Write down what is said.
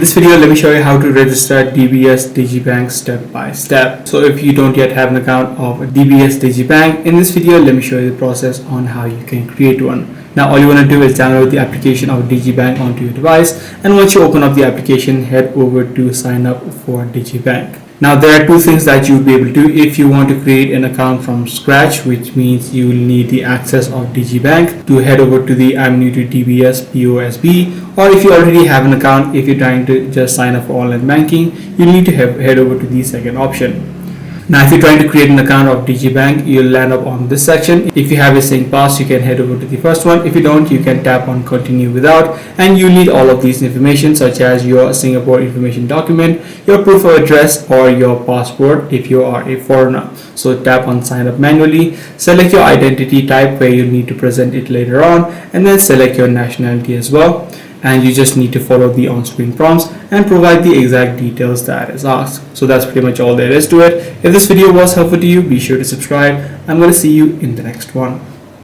In this video, let me show you how to register DBS Digibank step by step. So if you don't yet have an account of DBS Digibank, in this video, let me show you the process on how you can create one. Now all you want to do is download the application of Digibank onto your device, and once you open up the application, head over to sign up for Digibank. Now there are two things that you'll be able to do if you want to create an account from scratch, which means you will need the access of Digibank to head over to the I'm new to DBS POSB, or if you already have an account, if you're trying to just sign up for online banking, you need to head over to the second option. Now if you're trying to create an account of Digibank, you'll land up on this section. If you have a Singpass, you can head over to the first one. If you don't, you can tap on continue without, and you need all of these information such as your Singapore information document, your proof of address, or your passport if you are a foreigner. So tap on sign up manually, select your identity type where you need to present it later on, and then select your nationality as well. And you just need to follow the on-screen prompts and provide the exact details that is asked. So that's pretty much all there is to it. If this video was helpful to you, be sure to subscribe. I'm going to see you in the next one.